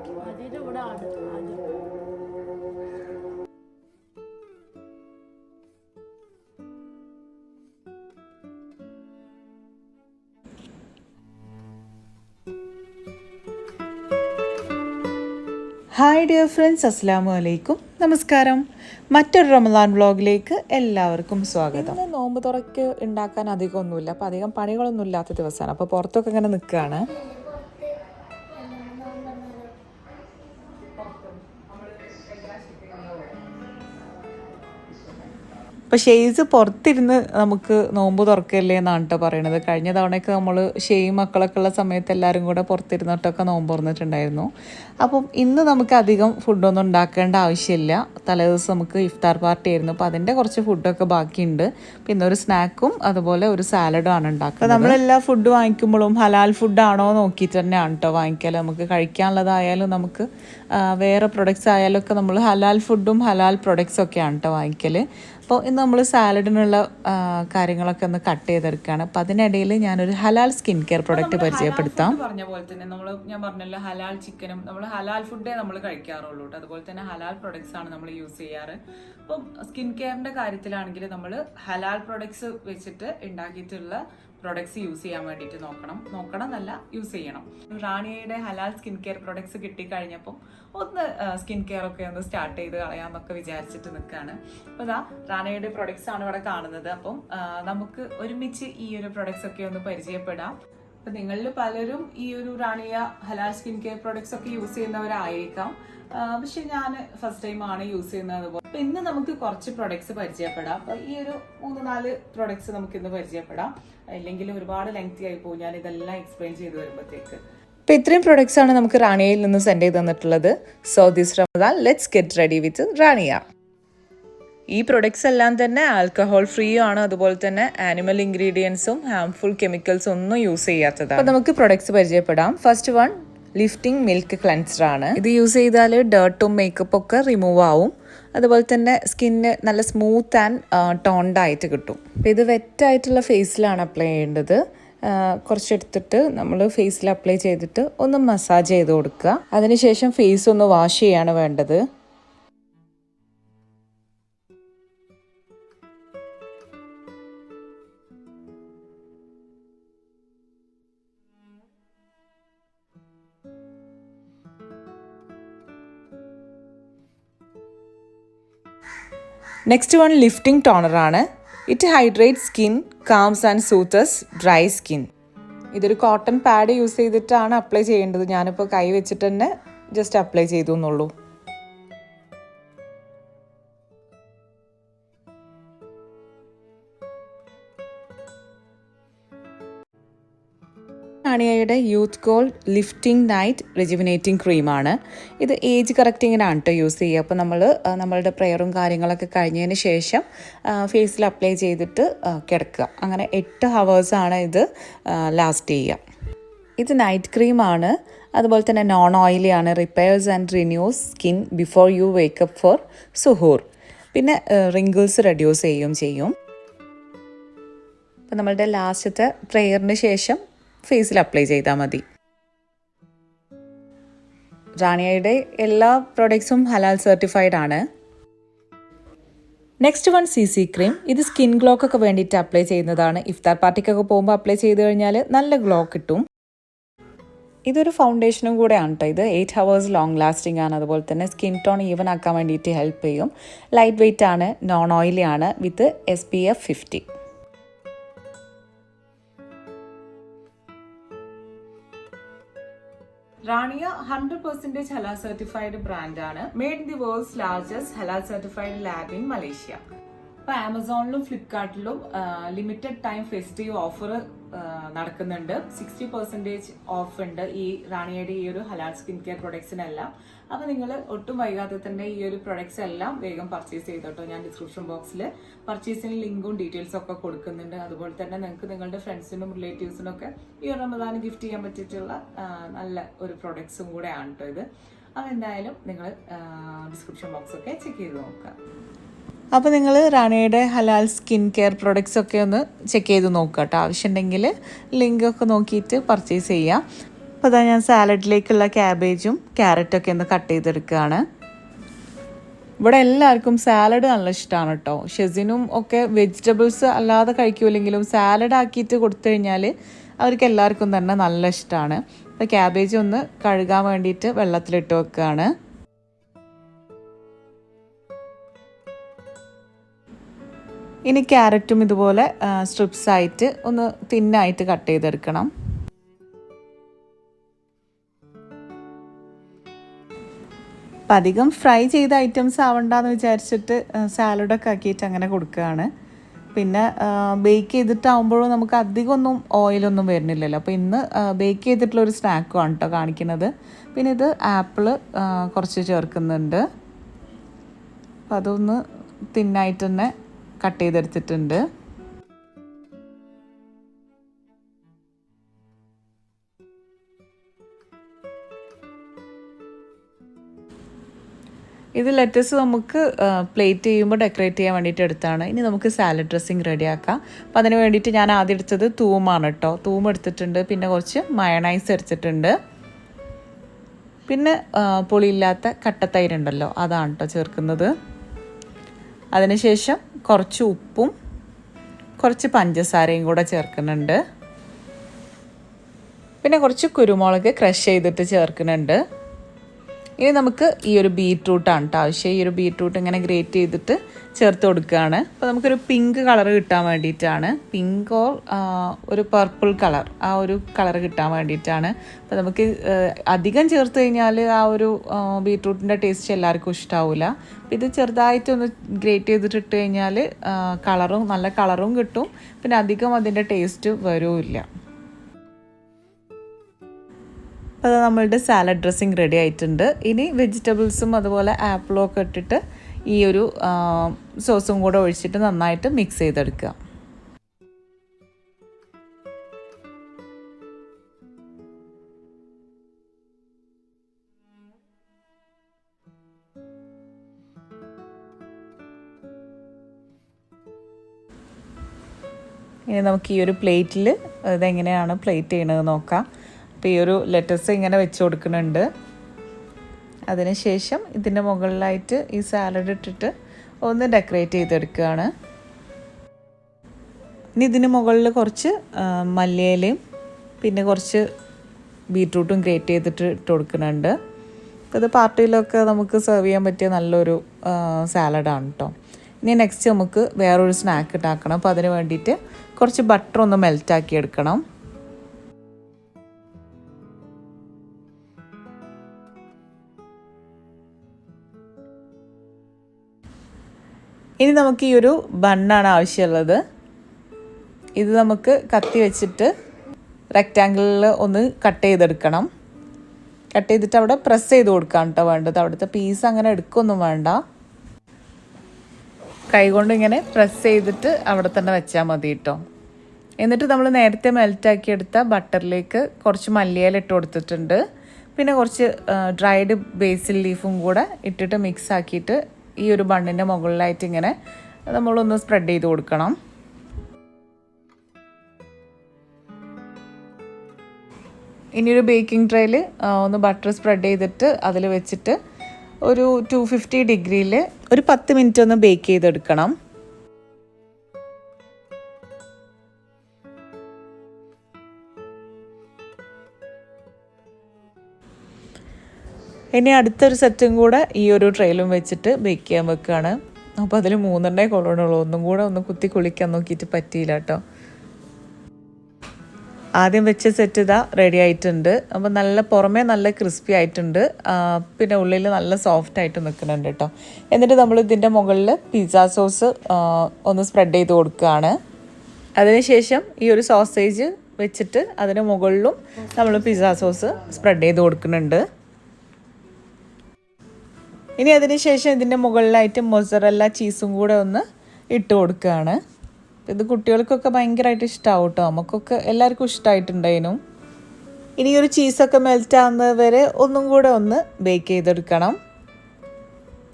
Hi dear friends, അസ്സലാമു അലൈക്കും. നമസ്കാരം. മറ്റൊരു റമദാൻ വ്ളോഗിലേക്ക് എല്ലാവർക്കും സ്വാഗതം. ഇന്ന് നോമ്പ് തുറക്ക് ഉണ്ടാക്കാൻ അധികമൊന്നുമില്ല, അപ്പോൾ അധികം പണികളൊന്നും ഇല്ലാത്ത ദിവസമാണ്. അപ്പോൾ പുറത്തൊക്കെ ഇങ്ങനെ നിൽക്കുകയാണ്. അപ്പോൾ ഷെയ്സ് പുറത്തിരുന്ന് നമുക്ക് നോമ്പ് തുറക്കല്ലേ എന്നാണ് കേട്ടോ പറയണത്. കഴിഞ്ഞ തവണയൊക്കെ നമ്മൾ ഷെയ് മക്കളൊക്കെ ഉള്ള സമയത്ത് എല്ലാവരും കൂടെ പുറത്തിരുന്നിട്ടൊക്കെ നോമ്പ് തുറന്നിട്ടുണ്ടായിരുന്നു. അപ്പം ഇന്ന് നമുക്ക് അധികം ഫുഡൊന്നും ഉണ്ടാക്കേണ്ട ആവശ്യമില്ല. തലേദിവസം നമുക്ക് ഇഫ്താർ പാർട്ടി ആയിരുന്നു, അപ്പോൾ അതിൻ്റെ കുറച്ച് ഫുഡൊക്കെ ബാക്കിയുണ്ട്. പിന്നെ ഒരു സ്നാക്കും അതുപോലെ ഒരു സാലഡും ആണ് ഉണ്ടാക്കുക. അപ്പോൾ നമ്മളെല്ലാ ഫുഡ് വാങ്ങിക്കുമ്പോഴും ഹലാൽ ഫുഡാണോ നോക്കിയിട്ട് തന്നെയാണ് കേട്ടോ വാങ്ങിക്കൽ. നമുക്ക് കഴിക്കാനുള്ളതായാലും നമുക്ക് വേറെ പ്രൊഡക്ട്സ് ആയാലും ഒക്കെ നമ്മൾ ഹലാൽ ഫുഡും ഹലാൽ പ്രൊഡക്ട്സും ഒക്കെയാണ് കേട്ടോ വാങ്ങിക്കൽ. അപ്പോൾ ഇന്ന് നമ്മൾ സാലഡിനുള്ള കാര്യങ്ങളൊക്കെ ഒന്ന് കട്ട് ചെയ്തെടുക്കുകയാണ്. അപ്പോൾ അതിനിടയിൽ ഞാനൊരു ഹലാൽ സ്കിൻ കെയർ പ്രൊഡക്റ്റ് പരിചയപ്പെടുത്താം. പറഞ്ഞ പോലെ തന്നെ ഞാൻ പറഞ്ഞല്ലോ, ഹലാൽ ചിക്കനും നമ്മൾ ഹലാൽ ഫുഡേ നമ്മൾ കഴിക്കാറുള്ളൂ കേട്ടോ. അതുപോലെ തന്നെ ഹലാൽ പ്രൊഡക്ട്സ് ആണ് നമ്മൾ യൂസ് ചെയ്യാറ്. അപ്പം സ്കിൻ കെയറിൻ്റെ കാര്യത്തിലാണെങ്കിൽ നമ്മൾ ഹലാൽ പ്രൊഡക്ട്സ് വെച്ചിട്ട് ഉണ്ടാക്കിയിട്ടുള്ള പ്രൊഡക്ട്സ് യൂസ് ചെയ്യാൻ വേണ്ടിയിട്ട് നോക്കണം എന്നല്ല, യൂസ് ചെയ്യണം. റാണിയുടെ ഹലാൽ സ്കിൻ കെയർ പ്രൊഡക്ട്സ് കിട്ടിക്കഴിഞ്ഞപ്പം ഒന്ന് സ്കിൻ കെയർ ഒക്കെ ഒന്ന് സ്റ്റാർട്ട് ചെയ്ത് കളയാമെന്നൊക്കെ വിചാരിച്ചിട്ട് നിൽക്കുകയാണ്. അപ്പോൾ ഇതാ റാണിയുടെ പ്രൊഡക്ട്സ് ആണ് ഇവിടെ കാണുന്നത്. അപ്പം നമുക്ക് ഒരുമിച്ച് ഈ ഒരു പ്രൊഡക്ട്സ് ഒക്കെ ഒന്ന് പരിചയപ്പെടാം. അപ്പം നിങ്ങളിൽ പലരും ഈ ഒരു റാണിയ ഹലാൽ സ്കിൻ കെയർ പ്രൊഡക്ട്സ് ഒക്കെ യൂസ് ചെയ്യുന്നവരായിരിക്കാം, പക്ഷെ ഞാൻ ഫസ്റ്റ് ടൈം ആണ് യൂസ് ചെയ്യുന്നത്. അപ്പൊ ഇന്ന് നമുക്ക് കുറച്ച് പ്രൊഡക്ട്സ് പരിചയപ്പെടാം. അപ്പൊ ഈ ഒരു 3-4 പ്രൊഡക്ട്സ് നമുക്ക് ഇന്ന് പരിചയപ്പെടാം. ഇല്ലെങ്കിൽ ഒരുപാട് ലെങ്തി ആയി പോകും ഞാൻ ഇതെല്ലാം എക്സ്പ്ലെയിൻ ചെയ്ത് വരുമ്പോഴത്തേക്ക്. അപ്പൊ ഇത്രയും പ്രൊഡക്ട്സ് ആണ് നമുക്ക് റാണിയയിൽ നിന്ന് സെൻഡ് ചെയ്ത് തന്നിട്ടുള്ളത്. So this Ramadan let's get ready with Rania. ഈ പ്രൊഡക്ട്സ് എല്ലാം തന്നെ ആൽക്കഹോൾ ഫ്രീ ആണ്, അതുപോലെ തന്നെ ആനിമൽ ഇൻഗ്രീഡിയൻസും ഹാംഫുൾ കെമിക്കൽസും ഒന്നും യൂസ് ചെയ്യാത്തതാണ്. അപ്പൊ നമുക്ക് പ്രൊഡക്ട്സ് പരിചയപ്പെടാം. First one lifting milk cleanser ആണ്. ഇത് യൂസ് ചെയ്താൽ ഡേർട്ടും മേക്കപ്പും ഒക്കെ റിമൂവ് ആവും. അതുപോലെ തന്നെ സ്കിന്ന് നല്ല സ്മൂത്ത് ആൻഡ് ടോൺഡ് ആയിട്ട് കിട്ടും. അപ്പോൾ ഇത് വെറ്റായിട്ടുള്ള ഫേസിലാണ് അപ്ലൈ ചെയ്യേണ്ടത്. കുറച്ചെടുത്തിട്ട് നമ്മൾ ഫേസിൽ അപ്ലൈ ചെയ്തിട്ട് ഒന്ന് മസാജ് ചെയ്ത് കൊടുക്കുക. അതിനുശേഷം ഫേസ് ഒന്ന് വാഷ് ചെയ്യാണ് വേണ്ടത്. നെക്സ്റ്റ് വൺ ലിഫ്റ്റിംഗ് ടോണർ ആണ്. It hydrate skin, calms and soothes dry skin. ഇതൊരു കോട്ടൺ പാഡ് യൂസ് ചെയ്തിട്ടാണ് അപ്ലൈ ചെയ്യേണ്ടത്. ഞാനിപ്പോൾ കൈ വെച്ചിട്ട് തന്നെ ജസ്റ്റ് അപ്ലൈ ചെയ്തു എന്നുള്ളൂ. റാണിയയുടെ youth gold lifting night rejuvenating ക്രീമാണ്. ഇത് ഏജ് കറക്റ്റിങ്ങിനാണ് കേട്ടോ യൂസ് ചെയ്യുക. അപ്പോൾ നമ്മളുടെ പ്രെയറും കാര്യങ്ങളൊക്കെ കഴിഞ്ഞതിന് ശേഷം ഫേസിൽ അപ്ലൈ ചെയ്തിട്ട് കിടക്കുക. അങ്ങനെ 8 ഹവേഴ്സാണ് ഇത് ലാസ്റ്റ് ചെയ്യുക. ഇത് നൈറ്റ് ക്രീമാണ്. അതുപോലെ തന്നെ നോൺ ഓയിലി ആണ്. Repairs and renews skin before you wake up for സുഹൂർ. പിന്നെ റിങ്കിൾസ് റെഡ്യൂസ് ചെയ്യും. അപ്പോൾ നമ്മളുടെ ലാസ്റ്റത്തെ പ്രെയറിന് ശേഷം ഫേസിൽ അപ്ലൈ ചെയ്താൽ മതി. റാണിയയുടെ എല്ലാ പ്രൊഡക്ട്സും ഹലാൽ സർട്ടിഫൈഡ് ആണ്. Next one CC cream. ഇത് സ്കിൻ ഗ്ലോക്കൊക്കെ വേണ്ടിയിട്ട് അപ്ലൈ ചെയ്യുന്നതാണ്. ഇഫ്താർ പാർട്ടിക്കൊക്കെ പോകുമ്പോൾ അപ്ലൈ ചെയ്ത് കഴിഞ്ഞാൽ നല്ല ഗ്ലോ കിട്ടും. ഇതൊരു ഫൗണ്ടേഷനും കൂടെയാണ് കേട്ടോ. ഇത് 8 ഹവേഴ്സ് ലോങ് ലാസ്റ്റിംഗ് ആണ്. അതുപോലെ തന്നെ സ്കിൻ ടോൺ ഈവൻ ആക്കാൻ വേണ്ടിയിട്ട് ഹെൽപ്പ് ചെയ്യും. ലൈറ്റ് വെയ്റ്റ് ആണ്, നോൺ ഓയിലി ആണ്, വിത്ത് SPF 50. റാണിയ 100% ഹലാൽ സർട്ടിഫൈഡ് ബ്രാൻഡാണ്. Made in the world's largest Halaal certified lab in Malaysia. അപ്പോൾ ആമസോണിലും ഫ്ലിപ്കാർട്ടിലും ലിമിറ്റഡ് ടൈം ഫെസ്റ്റീവ് ഓഫർ നടക്കുന്നുണ്ട്. 60% ഓഫ് ഉണ്ട് ഈ റാണിയയുടെ ഈ ഒരു ഹലാൽ സ്കിൻ കെയർ പ്രൊഡക്ട്സിനെല്ലാം. അപ്പോൾ നിങ്ങൾ ഒട്ടും വൈകാതെ തന്നെ ഈ ഒരു പ്രൊഡക്ട്സ് എല്ലാം വേഗം പർച്ചേസ് ചെയ്തോട്ടോ. ഞാൻ ഡിസ്ക്രിപ്ഷൻ ബോക്സിൽ പർച്ചേസിന് ലിങ്കും ഡീറ്റെയിൽസും ഒക്കെ കൊടുക്കുന്നുണ്ട്. അതുപോലെ തന്നെ നിങ്ങൾക്ക് നിങ്ങളുടെ ഫ്രണ്ട്സിനും റിലേറ്റീവ്സിനും ഒക്കെ ഈ റമദാൻ ഗിഫ്റ്റ് ചെയ്യാൻ പറ്റിയിട്ടുള്ള നല്ല ഒരു പ്രൊഡക്ട്സും കൂടെ ആണ് കേട്ടോ ഇത്. അതെന്തായാലും നിങ്ങൾ ഡിസ്ക്രിപ്ഷൻ ബോക്സ് ഒക്കെ ചെക്ക് ചെയ്ത് നോക്കുക. അപ്പോൾ നിങ്ങൾ റാണിയുടെ ഹലാൽ സ്കിൻ കെയർ പ്രൊഡക്ട്സ് ഒക്കെ ഒന്ന് ചെക്ക് ചെയ്ത് നോക്കുക കേട്ടോ. ആവശ്യമുണ്ടെങ്കിൽ ലിങ്കൊക്കെ നോക്കിയിട്ട് പർച്ചേസ് ചെയ്യാം. അപ്പോൾ അതാ ഞാൻ സാലഡിലേക്കുള്ള ക്യാബേജും ക്യാരറ്റൊക്കെ ഒന്ന് കട്ട് ചെയ്തെടുക്കുകയാണ്. ഇവിടെ എല്ലാവർക്കും സാലഡ് നല്ല ഇഷ്ടമാണ് കേട്ടോ. ഷെസിനും ഒക്കെ വെജിറ്റബിൾസ് അല്ലാതെ കഴിക്കൂലെങ്കിലും സാലഡ് ആക്കിയിട്ട് കൊടുത്തു കഴിഞ്ഞാൽ അവർക്ക് എല്ലാവർക്കും തന്നെ നല്ല ഇഷ്ടമാണ്. അപ്പോൾ ക്യാബേജ് ഒന്ന് കഴുകാൻ വേണ്ടിയിട്ട് വെള്ളത്തിലിട്ട് വെക്കുകയാണ്. ഇനി ക്യാരറ്റും ഇതുപോലെ സ്ട്രിപ്സ് ആയിട്ട് ഒന്ന് തിന്നായിട്ട് കട്ട് ചെയ്തെടുക്കണം. അപ്പം അധികം ഫ്രൈ ചെയ്ത ഐറ്റംസ് ആവണ്ടെന്ന് വിചാരിച്ചിട്ട് സാലഡൊക്കെ ആക്കിയിട്ട് അങ്ങനെ കൊടുക്കുകയാണ്. പിന്നെ ബേക്ക് ചെയ്തിട്ടാവുമ്പോഴും നമുക്ക് അധികമൊന്നും ഓയിലൊന്നും വരുന്നില്ലല്ലോ. അപ്പോൾ ഇന്ന് ബേക്ക് ചെയ്തിട്ടുള്ളൊരു സ്നാക്കുമാണ് കേട്ടോ കാണിക്കുന്നത്. പിന്നെ ഇത് ആപ്പിള് കുറച്ച് ചേർക്കുന്നുണ്ട്. അപ്പം അതൊന്ന് തിന്നായിട്ട് തന്നെ കട്ട് ചെയ്തെടുത്തിട്ടുണ്ട്. ഇത് ലെറ്റസ് നമുക്ക് പ്ലേറ്റ് ചെയ്യുമ്പോൾ ഡെക്കറേറ്റ് ചെയ്യാൻ വേണ്ടിയിട്ട് എടുത്താണ്. ഇനി നമുക്ക് സാലഡ് ഡ്രസ്സിങ് റെഡിയാക്കാം. അപ്പോൾ അതിന് വേണ്ടിയിട്ട് ഞാൻ ആദ്യം എടുത്തത് തൂമാണ് കേട്ടോ. തൂം എടുത്തിട്ടുണ്ട്, പിന്നെ കുറച്ച് മയണൈസ് എടുത്തിട്ടുണ്ട്, പിന്നെ പുളിയില്ലാത്ത കട്ടത്തൈരുണ്ടല്ലോ അതാണ് കേട്ടോ ചേർക്കുന്നത്. അതിനുശേഷം കുറച്ച് ഉപ്പും കുറച്ച് പഞ്ചസാരയും കൂടെ ചേർക്കുന്നുണ്ട്. പിന്നെ കുറച്ച് കുരുമുളക് ക്രഷ് ചെയ്തിട്ട് ചേർക്കുന്നുണ്ട്. ഇനി നമുക്ക് ഈ ഒരു ബീറ്റ്റൂട്ടാണ് കേട്ടോ ആവശ്യം. ഈ ഒരു ബീറ്റ്റൂട്ട് ഇങ്ങനെ ഗ്രേറ്റ് ചെയ്തിട്ട് ചേർത്ത് കൊടുക്കുകയാണ്. അപ്പോൾ നമുക്കൊരു പിങ്ക് കളർ കിട്ടാൻ വേണ്ടിയിട്ടാണ്. പിങ്ക് ഓർ ഒരു പർപ്പിൾ കളർ, ആ ഒരു കളർ കിട്ടാൻ വേണ്ടിയിട്ടാണ്. അപ്പോൾ നമുക്ക് അധികം ചേർത്ത് കഴിഞ്ഞാൽ ആ ഒരു ബീറ്റ്റൂട്ടിൻ്റെ ടേസ്റ്റ് എല്ലാവർക്കും ഇഷ്ടാവില്ല. ഇത് ചെറുതായിട്ടൊന്ന് ഗ്രേറ്റ് ചെയ്തിട്ട് ഇട്ട് കഴിഞ്ഞാൽ നല്ല കളറും കിട്ടും, പിന്നെ അധികം അതിൻ്റെ ടേസ്റ്റ് വരുമില്ല. അപ്പോൾ അത് നമ്മളുടെ സാലഡ് ഡ്രസ്സിങ് റെഡി ആയിട്ടുണ്ട്. ഇനി വെജിറ്റബിൾസും അതുപോലെ ആപ്പിളും ഒക്കെ ഇട്ടിട്ട് ഈ ഒരു സോസും കൂടെ ഒഴിച്ചിട്ട് നന്നായിട്ട് മിക്സ് ചെയ്തെടുക്കുക. ഇനി നമുക്ക് ഈ ഒരു പ്ലേറ്റിൽ ഇതെങ്ങനെയാണ് പ്ലേറ്റ് ചെയ്യണത് നോക്കാം. അപ്പോൾ ഈ ഒരു ലെറ്റസ് ഇങ്ങനെ വെച്ച് കൊടുക്കുന്നുണ്ട്. അതിനുശേഷം ഇതിൻ്റെ മുകളിലായിട്ട് ഈ സാലഡ് ഇട്ടിട്ട് ഒന്ന് ഡെക്കറേറ്റ് ചെയ്തെടുക്കുകയാണ്. ഇനി ഇതിന് മുകളിൽ കുറച്ച് മല്ലിയിലയും പിന്നെ കുറച്ച് ബീറ്റ്റൂട്ടും ഗ്രേറ്റ് ചെയ്തിട്ട് ഇട്ട് കൊടുക്കുന്നുണ്ട്. അപ്പോൾ ഇത് പാർട്ടിയിലൊക്കെ നമുക്ക് സെർവ് ചെയ്യാൻ പറ്റിയ നല്ലൊരു സാലഡാണ് കേട്ടോ. ഇനി നെക്സ്റ്റ് നമുക്ക് വേറൊരു സ്നാക്ക് ഉണ്ടാക്കണം. അപ്പോൾ അതിന് വേണ്ടിയിട്ട് കുറച്ച് ബട്ടർ ഒന്ന് മെൽറ്റാക്കി എടുക്കണം. ഇനി നമുക്ക് ഈ ഒരു ബണ്ണാണ് ആവശ്യമുള്ളത്. ഇത് നമുക്ക് കത്തി വെച്ചിട്ട് റെക്റ്റാങ്കിളിൽ ഒന്ന് കട്ട് ചെയ്തെടുക്കണം. കട്ട് ചെയ്തിട്ട് അവിടെ പ്രസ് ചെയ്ത് കൊടുക്കാം കേട്ടോ വേണ്ടത്. അവിടുത്തെ പീസ് അങ്ങനെ എടുക്കൊന്നും വേണ്ട, കൈകൊണ്ട് ഇങ്ങനെ പ്രസ് ചെയ്തിട്ട് അവിടെ തന്നെ വെച്ചാൽ മതി കേട്ടോ. എന്നിട്ട് നമ്മൾ നേരത്തെ മെൽറ്റാക്കിയെടുത്ത ബട്ടറിലേക്ക് കുറച്ച് മല്ലിയില ഇട്ട് കൊടുത്തിട്ടുണ്ട്. പിന്നെ കുറച്ച് ഡ്രൈഡ് ബേസിൽ ലീഫും കൂടെ ഇട്ടിട്ട് മിക്സ് ആക്കിയിട്ട് ഈ ഒരു ബണ്ണിൻ്റെ മുകളിലായിട്ട് ഇങ്ങനെ നമ്മളൊന്ന് സ്പ്രെഡ് ചെയ്ത് കൊടുക്കണം. ഇനിയൊരു ബേക്കിംഗ് ട്രേയിൽ ഒന്ന് ബട്ടർ സ്പ്രെഡ് ചെയ്തിട്ട് അതിൽ വെച്ചിട്ട് ഒരു 250 ഡിഗ്രിയിൽ ഒരു 10 മിനിറ്റ് ഒന്ന് ബേക്ക് ചെയ്തെടുക്കണം. ഇനി അടുത്തൊരു സെറ്റും കൂടെ ഈ ഒരു ട്രെയിലും വെച്ചിട്ട് ബേക്ക് ചെയ്യാൻ വെക്കുകയാണ്. അപ്പോൾ അതിൽ 3 കൊള്ളണുള്ളൂ. ഒന്നും കൂടെ ഒന്ന് കുത്തി കുളിക്കാൻ നോക്കിയിട്ട് പറ്റിയില്ല കേട്ടോ. ആദ്യം വെച്ച സെറ്റ് ഇതാ റെഡി ആയിട്ടുണ്ട്. അപ്പോൾ നല്ല പുറമേ നല്ല ക്രിസ്പി ആയിട്ടുണ്ട്, പിന്നെ ഉള്ളിൽ നല്ല സോഫ്റ്റ് ആയിട്ട് നിൽക്കുന്നുണ്ട് കേട്ടോ. എന്നിട്ട് നമ്മൾ ഇതിൻ്റെ മുകളിൽ പിസ്സ സോസ് ഒന്ന് സ്പ്രെഡ് ചെയ്ത് കൊടുക്കുകയാണ്. അതിനുശേഷം ഈ ഒരു സോസേജ് വെച്ചിട്ട് അതിന് മുകളിലും നമ്മൾ പിസ്സ സോസ് സ്പ്രെഡ് ചെയ്ത് കൊടുക്കുന്നുണ്ട്. ഇനി അതിന് ശേഷം ഇതിൻ്റെ മുകളിലായിട്ട് മൊസറല്ല ചീസും കൂടെ ഒന്ന് ഇട്ട് കൊടുക്കുകയാണ്. ഇത് കുട്ടികൾക്കൊക്കെ ഭയങ്കരമായിട്ട് ഇഷ്ടമാവും കേട്ടോ. നമുക്കൊക്കെ എല്ലാവർക്കും ഇഷ്ടമായിട്ടുണ്ടായിരുന്നു. ഇനി ഒരു ചീസൊക്കെ മെൽറ്റ് ആകുന്നത് വരെ ഒന്നും കൂടെ ഒന്ന് ബേക്ക് ചെയ്തെടുക്കണം.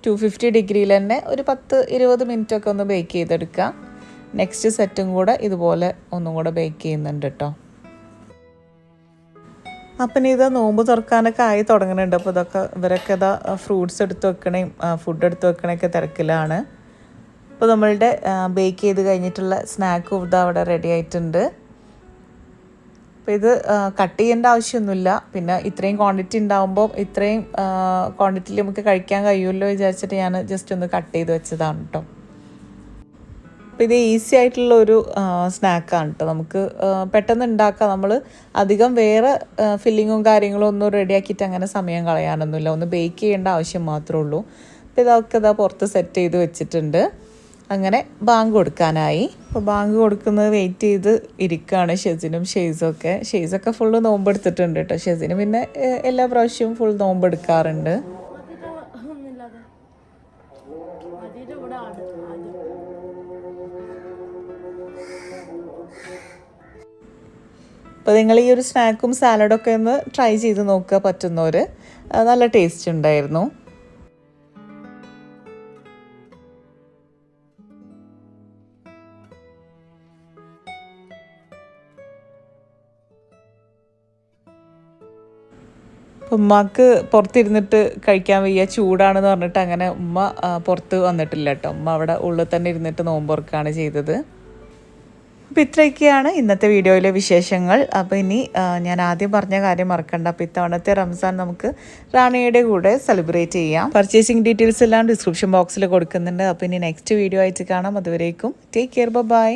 250 ഡിഗ്രിയിൽ തന്നെ ഒരു 10-20 മിനിറ്റൊക്കെ ഒന്ന് ബേക്ക് ചെയ്തെടുക്കാം. നെക്സ്റ്റ് സെറ്റും കൂടെ ഇതുപോലെ ഒന്നും കൂടെ ബേക്ക് ചെയ്യുന്നുണ്ട് കേട്ടോ. അപ്പം ഇത് നോമ്പ് തുറക്കാനൊക്കെ ആയി തുടങ്ങുന്നുണ്ട്. അപ്പോൾ ഇവരൊക്കെ ഇതാ ഫ്രൂട്ട്സ് എടുത്ത് വെക്കണേയും ഫുഡ് എടുത്ത് വെക്കണയൊക്കെ തിരക്കിലാണ്. അപ്പോൾ നമ്മളുടെ ബേക്ക് ചെയ്ത് കഴിഞ്ഞിട്ടുള്ള സ്നാക്കും ഇത് അവിടെ റെഡി ആയിട്ടുണ്ട്. അപ്പോൾ ഇത് കട്ട് ചെയ്യേണ്ട ആവശ്യമൊന്നുമില്ല. പിന്നെ ഇത്രയും ക്വാണ്ടിറ്റി ഉണ്ടാകുമ്പോൾ ഇത്രയും ക്വാണ്ടിറ്റിയിൽ നമുക്ക് കഴിക്കാൻ കഴിയുമല്ലോ വിചാരിച്ചിട്ട് ഞാൻ ജസ്റ്റ് ഒന്ന് കട്ട് ചെയ്ത് വെച്ചതാണ് കേട്ടോ. അപ്പോൾ ഇത് ഈസി ആയിട്ടുള്ളൊരു സ്നാക്കാണ് കേട്ടോ. നമുക്ക് പെട്ടെന്ന് ഉണ്ടാക്കാം. നമ്മൾ അധികം വേറെ ഫില്ലിങ്ങും കാര്യങ്ങളും ഒന്നും റെഡിയാക്കിയിട്ട് അങ്ങനെ സമയം കളയാനൊന്നുമില്ല. ഒന്ന് ബേക്ക് ചെയ്യേണ്ട ആവശ്യം മാത്രമേ ഉള്ളൂ. അപ്പോൾ ഇതൊക്കെ പുറത്ത് സെറ്റ് ചെയ്ത് വെച്ചിട്ടുണ്ട്. അങ്ങനെ ബാങ്ക് കൊടുക്കാനായി. അപ്പോൾ ബാങ്ക് കൊടുക്കുന്നത് വെയിറ്റ് ചെയ്ത് ഇരിക്കുകയാണ് ഷെസിനും ഷെയ്സൊക്കെ. ഷെയ്സൊക്കെ ഫുള്ള് നോമ്പെടുത്തിട്ടുണ്ട് കേട്ടോ. ഷെസിന് പിന്നെ എല്ലാ പ്രാവശ്യവും ഫുൾ നോമ്പെടുക്കാറുണ്ട്. അപ്പോൾ നിങ്ങൾ ഈ ഒരു സ്നാക്കും സാലഡൊക്കെ ഒന്ന് ട്രൈ ചെയ്ത് നോക്കുക പറ്റുന്നവർ. നല്ല ടേസ്റ്റ് ഉണ്ടായിരുന്നു. ഉമ്മാക്ക് പുറത്തിരുന്നിട്ട് കഴിക്കാൻ വയ്യ, ചൂടാണെന്ന് പറഞ്ഞിട്ട് അങ്ങനെ ഉമ്മ പുറത്ത് വന്നിട്ടില്ല കേട്ടോ. ഉമ്മ അവിടെ ഉള്ളിൽ തന്നെ ഇരുന്നിട്ട് നോമ്പുറക്കാണ് ചെയ്തത്. അപ്പോൾ ഇത്രയൊക്കെയാണ് ഇന്നത്തെ വീഡിയോയിലെ വിശേഷങ്ങൾ. അപ്പോൾ ഇനി ഞാൻ ആദ്യം പറഞ്ഞ കാര്യം മറക്കണ്ട. അപ്പോൾ ഇത്തവണത്തെ റംസാൻ നമുക്ക് റാണിയുടെ കൂടെ സെലിബ്രേറ്റ് ചെയ്യാം. പർച്ചേസിങ് ഡീറ്റെയിൽസ് എല്ലാം ഡിസ്ക്രിപ്ഷൻ ബോക്സിൽ കൊടുക്കുന്നുണ്ട്. അപ്പോൾ ഇനി നെക്സ്റ്റ് വീഡിയോ ആയിട്ട് കാണാം. അതുവരേക്കും ടേക്ക് കെയർ, ബൈ.